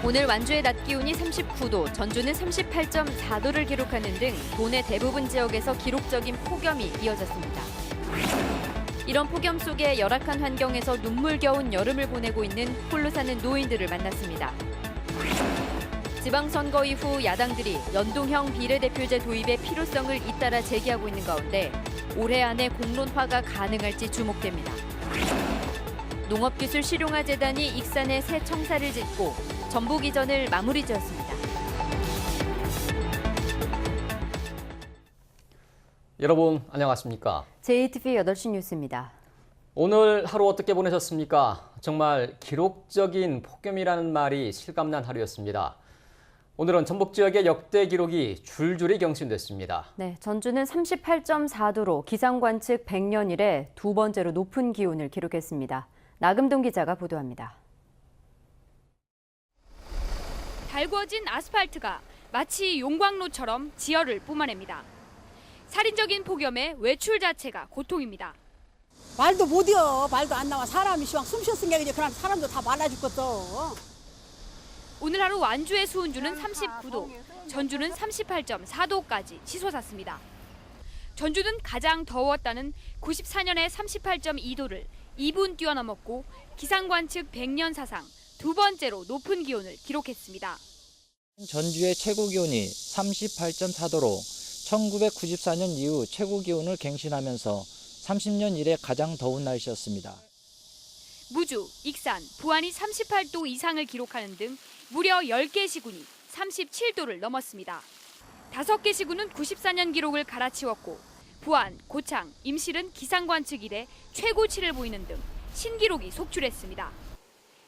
오늘 완주의 낮 기온이 39도, 전주는 38.4도를 기록하는 등 도내 대부분 지역에서 기록적인 폭염이 이어졌습니다. 이런 폭염 속에 열악한 환경에서 눈물겨운 여름을 보내고 있는 홀로 사는 노인들을 만났습니다. 지방선거 이후 야당들이 연동형 비례대표제 도입의 필요성을 잇따라 제기하고 있는 가운데 올해 안에 공론화가 가능할지 주목됩니다. 농업기술실용화재단이 익산에 새 청사를 짓고 전북 이전을 마무리 지었습니다. 여러분 안녕하십니까? JTV 8시 뉴스입니다. 오늘 하루 어떻게 보내셨습니까? 정말 기록적인 폭염이라는 말이 실감난 하루였습니다. 오늘은 전북 지역의 역대 기록이 줄줄이 경신됐습니다. 네, 전주는 38.4도로 기상관측 100년 이래 두 번째로 높은 기온을 기록했습니다. 나금동 기자가 보도합니다. 달궈진 아스팔트가 마치 용광로처럼 지열을 뿜어냅니다. 살인적인 폭염에 외출 자체가 고통입니다. 말도 못이여. 말도 안 나와. 사람이 시방 숨 쉬었으니까 이제 그런 사람도 다 말라 죽겠어. 오늘 하루 완주의 수온주는 39도, 전주는 38.4도까지 치솟았습니다. 전주는 가장 더웠다는 94년의 38.2도를 2분 뛰어넘었고 기상관측 100년 사상 두 번째로 높은 기온을 기록했습니다. 전주의 최고 기온이 38.4도로 1994년 이후 최고 기온을 갱신하면서 30년 이래 가장 더운 날씨였습니다. 무주, 익산, 부안이 38도 이상을 기록하는 등 무려 10개 시군이 37도를 넘었습니다. 5개 시군은 94년 기록을 갈아치웠고 부안, 고창, 임실은 기상관측 이래 최고치를 보이는 등 신기록이 속출했습니다.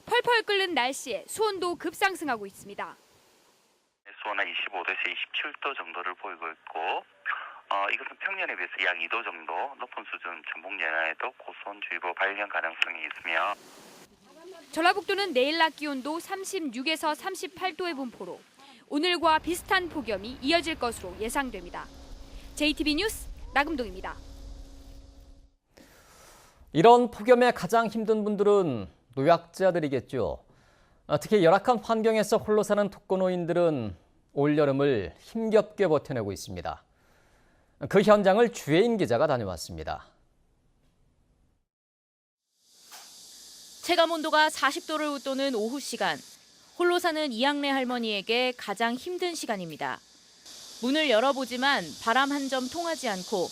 펄펄 끓는 날씨에 수온도 급상승하고 있습니다. 수온은 25도에서 27도 정도를 보이고 있고 이것은 평년에 비해서 약 2도 정도 높은 수준 전북 연안에도 고수온주의보 발령 가능성이 있으며 전라북도는 내일 낮 기온도 36에서 38도의 분포로 오늘과 비슷한 폭염이 이어질 것으로 예상됩니다. JTB 뉴스 나금동입니다. 이런 폭염에 가장 힘든 분들은 노약자들이겠죠. 특히 열악한 환경에서 홀로 사는 독거노인들은 올여름을 힘겹게 버텨내고 있습니다. 그 현장을 주혜인 기자가 다녀왔습니다. 체감온도가 40도를 웃도는 오후 시간, 홀로 사는 이양래 할머니에게 가장 힘든 시간입니다. 문을 열어보지만 바람 한 점 통하지 않고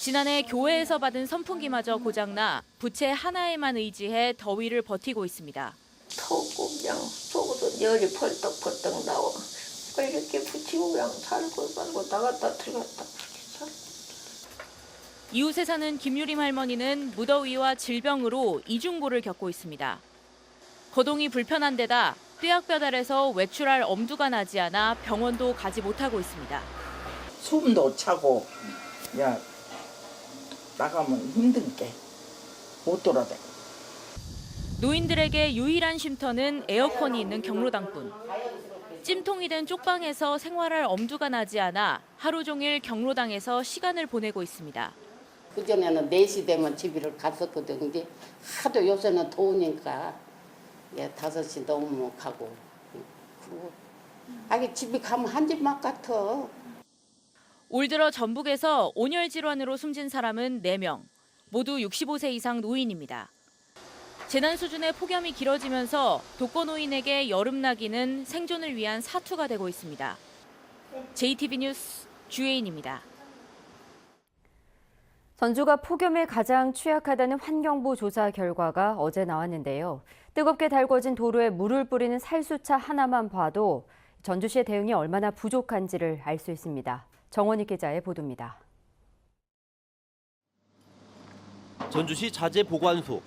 지난해 교회에서 받은 선풍기마저 고장나 부채 하나에만 의지해 더위를 버티고 있습니다. 더우고 그냥 속으로 열이 펄떡펄떡 나와. 이렇게 붙이고 그냥 살고 나갔다 들어갔다. 이웃에 사는 김유림 할머니는 무더위와 질병으로 이중고를 겪고 있습니다. 거동이 불편한 데다 뙤약볕 외출할 엄두가 나지 않아 병원도 가지 못하고 있습니다. 숨도 차고 나가면 힘든 게 못 돌아다녀. 노인들에게 유일한 쉼터는 에어컨이 있는 경로당뿐. 찜통이 된 쪽방에서 생활할 엄두가 나지 않아 하루 종일 경로당에서 시간을 보내고 있습니다. 그전에는 4시 되면 집을 갔었거든. 근데 하도 요새는 더우니까 5시 넘으면 가고. 그리고 집에 가면 한 집만 같아. 올 들어 전북에서 온열 질환으로 숨진 사람은 4명, 모두 65세 이상 노인입니다. 재난 수준의 폭염이 길어지면서 독거노인에게 여름나기는 생존을 위한 사투가 되고 있습니다. JTB 뉴스 주혜인입니다. 전주가 폭염에 가장 취약하다는 환경부 조사 결과가 어제 나왔는데요. 뜨겁게 달궈진 도로에 물을 뿌리는 살수차 하나만 봐도 전주시의 대응이 얼마나 부족한지를 알 수 있습니다. 정원익 기자의 보도입니다. 전주시 자재보관소.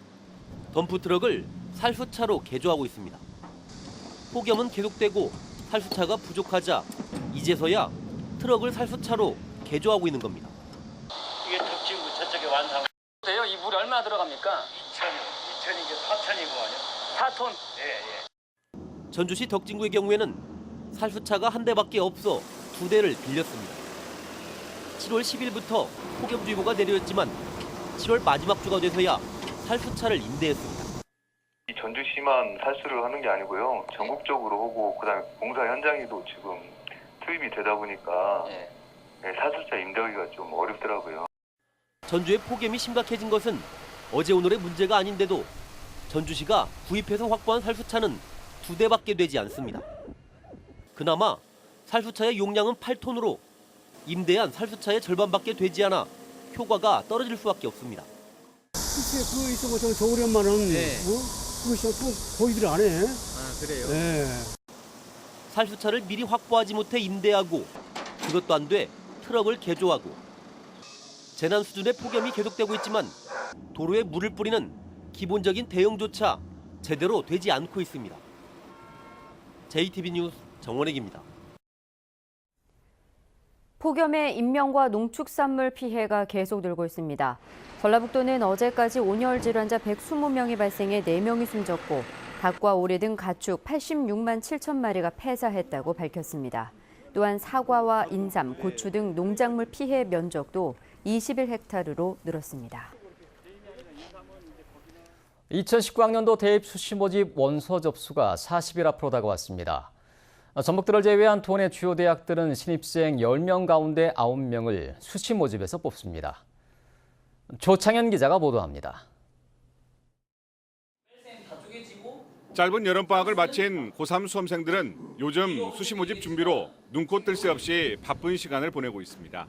덤프트럭을 살수차로 개조하고 있습니다. 폭염은 계속되고 살수차가 부족하자 이제서야 트럭을 살수차로 개조하고 있는 겁니다. 이게 덕진구 저쪽에 완성. 돼요? 이 물이 얼마나 들어갑니까? 2,000 이게 4,000이고 아니요? 4톤? 예. 전주시 덕진구의 경우에는 살수차가 한 대밖에 없어 2대를 빌렸습니다. 7월 10일부터 폭염주의보가 내려졌지만 7월 마지막 주가 돼서야 살수차를 임대했습니다. 이 전주시만 살수를 하는 게 아니고요. 전국적으로 오고 그다음에 공사 현장에도 지금 투입이 되다 보니까 사술자 임대하기가 좀 어렵더라고요. 전주의 폭염이 심각해진 것은 어제 오늘의 문제가 아닌데도 전주시가 구입해서 확보한 살수차는 2대밖에 되지 않습니다. 그나마 살수차의 용량은 8톤으로 임대한 살수차의 절반밖에 되지 않아 효과가 떨어질 수밖에 없습니다. 글쎄, 그거 있어서 저 겨울에만은 그것이 보이들 안 해. 아, 그래요? 네. 살수차를 미리 확보하지 못해 임대하고 그것도 안 돼 트럭을 개조하고 재난 수준의 폭염이 계속되고 있지만 도로에 물을 뿌리는 기본적인 대응조차 제대로 되지 않고 있습니다. JTB 뉴스 정원익입니다. 폭염에 인명과 농축산물 피해가 계속늘고 있습니다. 전라북도는 어제까지 온열 질환자 120명이 발생해 4명이 숨졌고 닭과 오리 등 가축 86만 7천 마리가 폐사했다고 밝혔습니다. 또한 사과와 인삼, 고추 등 농작물 피해 면적도 21헥타르로 늘었습니다. 2019학년도 대입 수시 모집 원서 접수가 40일 앞으로 다가왔습니다. 전북들을 제외한 도내 주요 대학들은 신입생 10명 가운데 9명을 수시 모집에서 뽑습니다. 조창현 기자가 보도합니다. 짧은 여름방학을 마친 고3 수험생들은 요즘 수시 모집 준비로 눈코 뜰 새 없이 바쁜 시간을 보내고 있습니다.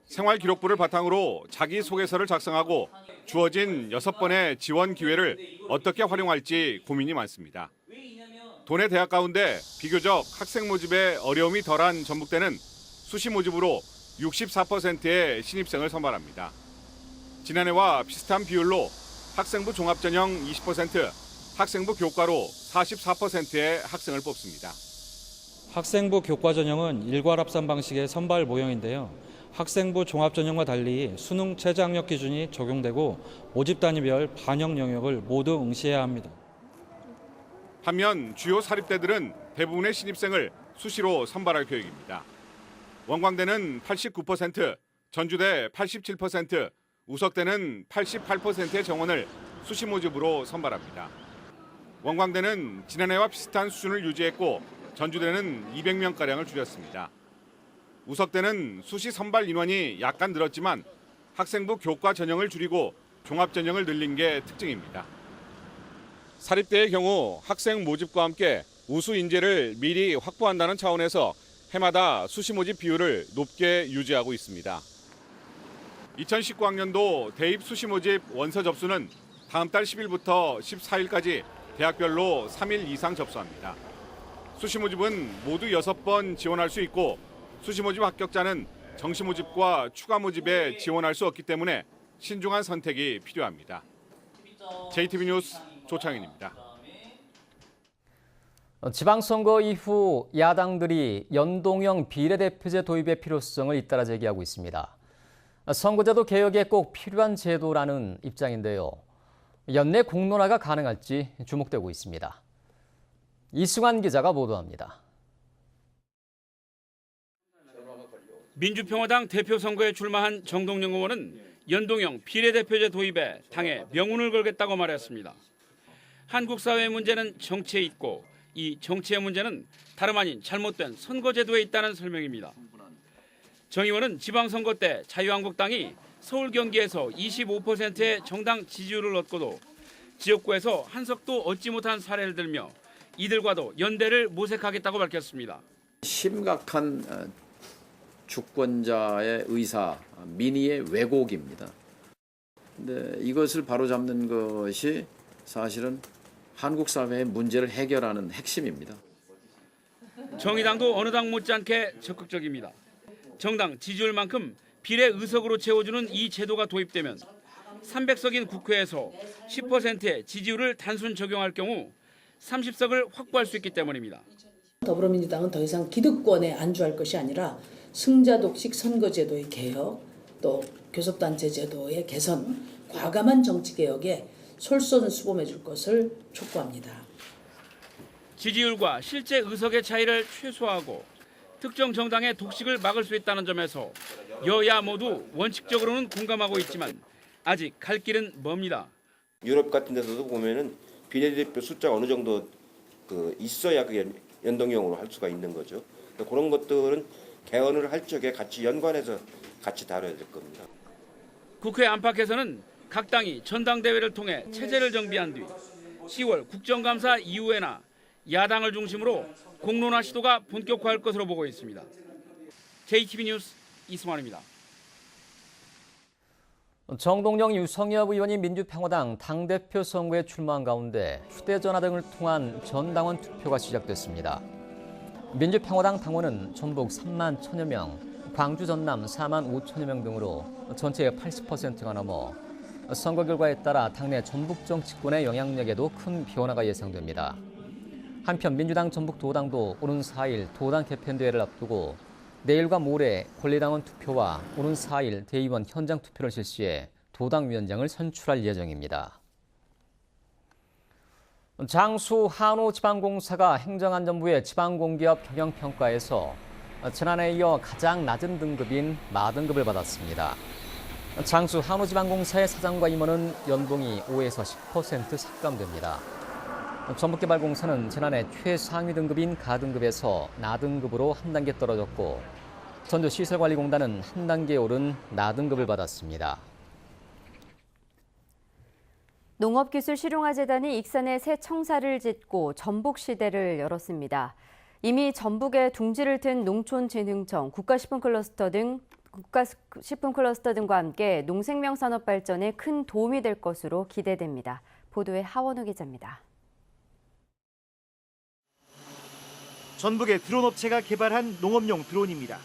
생활기록부를 바탕으로 자기소개서를 작성하고 주어진 6번의 지원 기회를 어떻게 활용할지 고민이 많습니다. 도내 대학 가운데 비교적 학생 모집에 어려움이 덜한 전북대는 수시 모집으로 64%의 신입생을 선발합니다. 지난해와 비슷한 비율로 학생부 종합전형 20%, 학생부 교과로 44%의 학생을 뽑습니다. 학생부 교과 전형은 일괄합산 방식의 선발 모형인데요. 학생부 종합전형과 달리 수능 최저학력 기준이 적용되고 모집 단위별 반영 영역을 모두 응시해야 합니다. 반면 주요 사립대들은 대부분의 신입생을 수시로 선발할 계획입니다. 원광대는 89%, 전주대 87%, 우석대는 88%의 정원을 수시 모집으로 선발합니다. 원광대는 지난해와 비슷한 수준을 유지했고 전주대는 200명가량을 줄였습니다. 우석대는 수시 선발 인원이 약간 늘었지만 학생부 교과 전형을 줄이고 종합 전형을 늘린 게 특징입니다. 사립대의 경우 학생 모집과 함께 우수 인재를 미리 확보한다는 차원에서 해마다 수시 모집 비율을 높게 유지하고 있습니다. 2019학년도 대입 수시 모집 원서 접수는 다음 달 10일부터 14일까지 대학별로 3일 이상 접수합니다. 수시 모집은 모두 6번 지원할 수 있고 수시 모집 합격자는 정시 모집과 추가 모집에 지원할 수 없기 때문에 신중한 선택이 필요합니다. JTB 뉴스 조창현입니다. 지방선거 이후 야당들이 연동형 비례대표제 도입의 필요성을 잇따라 제기하고 있습니다. 선거제도 개혁에 꼭 필요한 제도라는 입장인데요. 연내 공론화가 가능할지 주목되고 있습니다. 이승환 기자가 보도합니다. 민주평화당 대표 선거에 출마한 정동영 의원은 연동형 비례대표제 도입에 당에 명운을 걸겠다고 말했습니다. 한국 사회의 문제는 정치에 있고 이 정치의 문제는 다름 아닌 잘못된 선거제도에 있다는 설명입니다. 정 의원은 지방선거 때 자유한국당이 서울 경기에서 25%의 정당 지지율을 얻고도 지역구에서 한 석도 얻지 못한 사례를 들며 이들과도 연대를 모색하겠다고 밝혔습니다. 심각한 주권자의 의사, 민의의 왜곡입니다. 근데 이것을 바로잡는 것이 사실은 한국 사회의 문제를 해결하는 핵심입니다. 정의당도 어느 당 못지않게 적극적입니다. 정당 지지율만큼 비례 의석으로 채워주는 이 제도가 도입되면 300석인 국회에서 10%의 지지율을 단순 적용할 경우 30석을 확보할 수 있기 때문입니다. 더불어민주당은 더 이상 기득권에 안주할 것이 아니라 승자 독식 선거제도의 개혁, 또 교섭단체 제도의 개선, 과감한 정치개혁에 솔선수범해 줄 것을 촉구합니다. 지지율과 실제 의석의 차이를 최소화하고 특정 정당의 독식을 막을 수 있다는 점에서 여야 모두 원칙적으로는 공감하고 있지만 아직 갈 길은 멉니다. 유럽 같은 데서도 보면은 비례대표 숫자가 어느 정도 있어야 그게 연동형으로 할 수가 있는 거죠. 그런 것들은 개헌을 할 적에 같이 연관해서 같이 다뤄야 될 겁니다. 국회 안팎에서는 각 당이 전당대회를 통해 체제를 정비한 뒤 10월 국정감사 이후에나 야당을 중심으로 공론화 시도가 본격화할 것으로 보고 있습니다. JTB 뉴스 이승환입니다. 정동영, 유성엽 의원이 민주평화당 당대표 선거에 출마한 가운데 휴대전화 등을 통한 전당원 투표가 시작됐습니다. 민주평화당 당원은 전북 3만 1천여 명, 광주 전남 4만 5천여 명 등으로 전체의 80%가 넘어 선거 결과에 따라 당내 전북 정치권의 영향력에도 큰 변화가 예상됩니다. 한편 민주당 전북 도당도 오는 4일 도당 개편대회를 앞두고 내일과 모레 권리당원 투표와 오는 4일 대의원 현장 투표를 실시해 도당 위원장을 선출할 예정입니다. 장수 한우지방공사가 행정안전부의 지방공기업 경영평가에서 지난해에 이어 가장 낮은 등급인 마등급을 받았습니다. 장수 한우지방공사의 사장과 임원은 연봉이 5에서 10% 삭감됩니다. 전북개발공사는 지난해 최상위 등급인 가등급에서 나등급으로 한 단계 떨어졌고 전주시설관리공단은 한 단계 오른 나등급을 받았습니다. 농업기술실용화재단이 익산에 새 청사를 짓고 전북시대를 열었습니다. 이미 전북에 둥지를 튼 농촌진흥청, 국가식품클러스터 등과 함께 농생명산업 발전에 큰 도움이 될 것으로 기대됩니다. 보도에 하원우 기자입니다. 전북의 드론 업체가 개발한 농업용 드론입니다.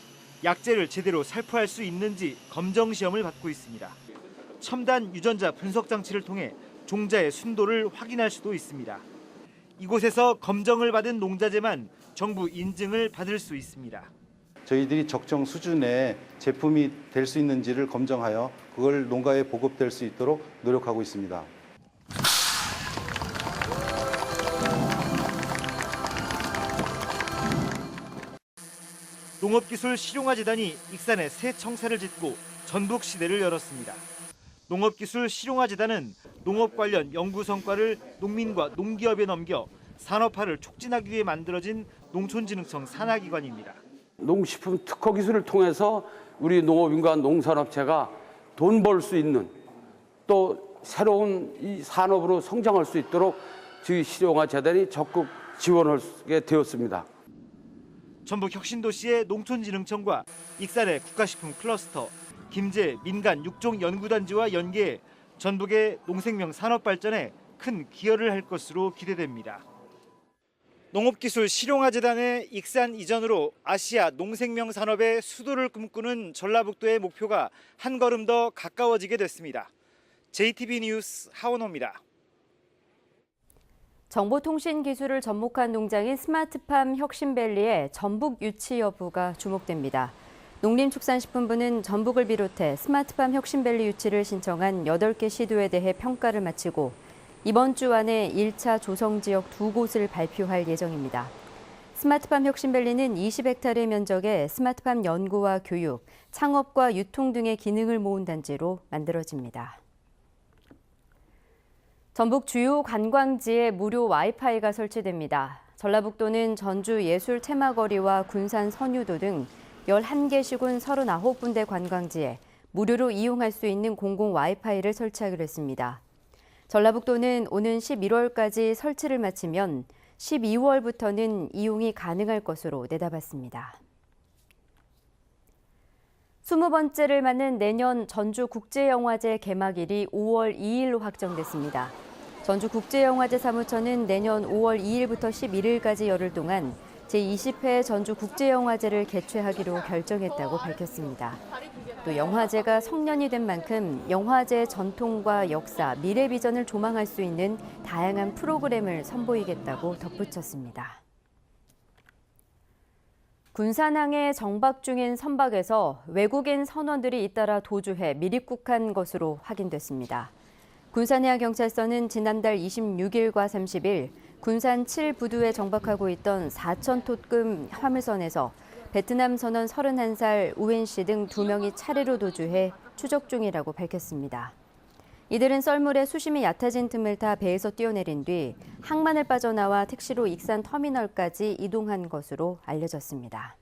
약재를 제대로 살포할 수 있는지 검정 시험을 받고 있습니다. 첨단 유전자 분석 장치를 통해 종자의 순도를 확인할 수도 있습니다. 이곳에서 검정을 받은 농자재만 정부 인증을 받을 수 있습니다. 저희들이 적정 수준의 제품이 될 수 있는지를 검증하여 그걸 농가에 보급될 수 있도록 노력하고 있습니다. 농업기술실용화재단이 익산에 새 청사를 짓고 전북시대를 열었습니다. 농업기술실용화재단은 농업 관련 연구 성과를 농민과 농기업에 넘겨 산업화를 촉진하기 위해 만들어진 농촌진흥청 산하기관입니다. 농식품 특허 기술을 통해서 우리 농업인과 농산업체가 돈 벌 수 있는 또 새로운 이 산업으로 성장할 수 있도록 저희 실용화재단이 적극 지원하게 되었습니다. 전북 혁신도시의 농촌진흥청과 익산의 국가식품 클러스터, 김제 민간 육종 연구단지와 연계해 전북의 농생명 산업 발전에 큰 기여를 할 것으로 기대됩니다. 농업기술 실용화재단의 익산 이전으로 아시아 농생명 산업의 수도를 꿈꾸는 전라북도의 목표가 한 걸음 더 가까워지게 됐습니다. JTB 뉴스 하원호입니다. 정보통신 기술을 접목한 농장인 스마트팜 혁신밸리의 전북 유치 여부가 주목됩니다. 농림축산식품부는 전북을 비롯해 스마트팜 혁신밸리 유치를 신청한 8개 시도에 대해 평가를 마치고 이번 주 안에 1차 조성지역 2곳을 발표할 예정입니다. 스마트팜 혁신밸리는 20헥타르의 면적에 스마트팜 연구와 교육, 창업과 유통 등의 기능을 모은 단지로 만들어집니다. 전북 주요 관광지에 무료 와이파이가 설치됩니다. 전라북도는 전주 예술 테마거리와 군산 선유도 등 11개 시군 39군데 관광지에 무료로 이용할 수 있는 공공 와이파이를 설치하기로 했습니다. 전라북도는 오는 11월까지 설치를 마치면 12월부터는 이용이 가능할 것으로 내다봤습니다. 20번째를 맞는 내년 전주국제영화제 개막일이 5월 2일로 확정됐습니다. 전주국제영화제 사무처는 내년 5월 2일부터 11일까지 열흘 동안 제20회 전주국제영화제를 개최하기로 결정했다고 밝혔습니다. 또 영화제가 성년이 된 만큼 영화제의 전통과 역사, 미래 비전을 조망할 수 있는 다양한 프로그램을 선보이겠다고 덧붙였습니다. 군산항에 정박 중인 선박에서 외국인 선원들이 잇따라 도주해 밀입국한 것으로 확인됐습니다. 군산해양경찰서는 지난달 26일과 30일 군산 7부두에 정박하고 있던 4,000톤급 화물선에서 베트남 선원 31살 우엔 씨 등 2명이 차례로 도주해 추적 중이라고 밝혔습니다. 이들은 썰물에 수심이 얕아진 틈을 타 배에서 뛰어내린 뒤 항만을 빠져나와 택시로 익산 터미널까지 이동한 것으로 알려졌습니다.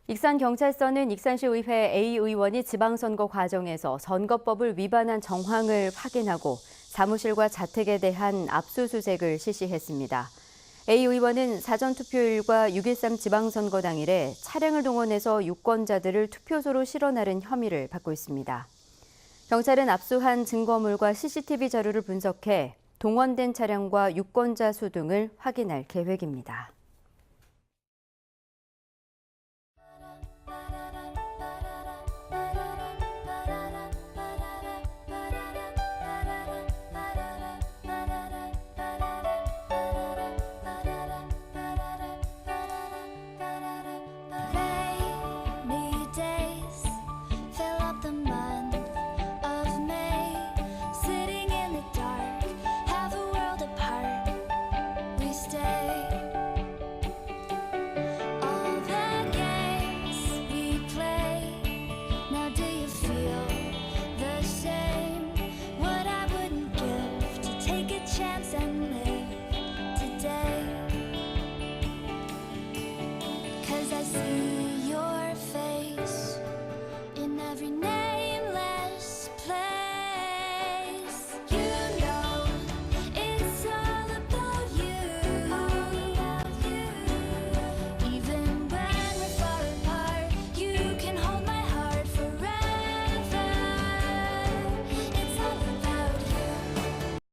익산경찰서는 익산시 의회 A 의원이 지방선거 과정에서 선거법을 위반한 정황을 확인하고 사무실과 자택에 대한 압수수색을 실시했습니다. A 의원은 사전투표일과 6.13 지방선거 당일에 차량을 동원해서 유권자들을 투표소로 실어 나른 혐의를 받고 있습니다. 경찰은 압수한 증거물과 CCTV 자료를 분석해 동원된 차량과 유권자 수 등을 확인할 계획입니다.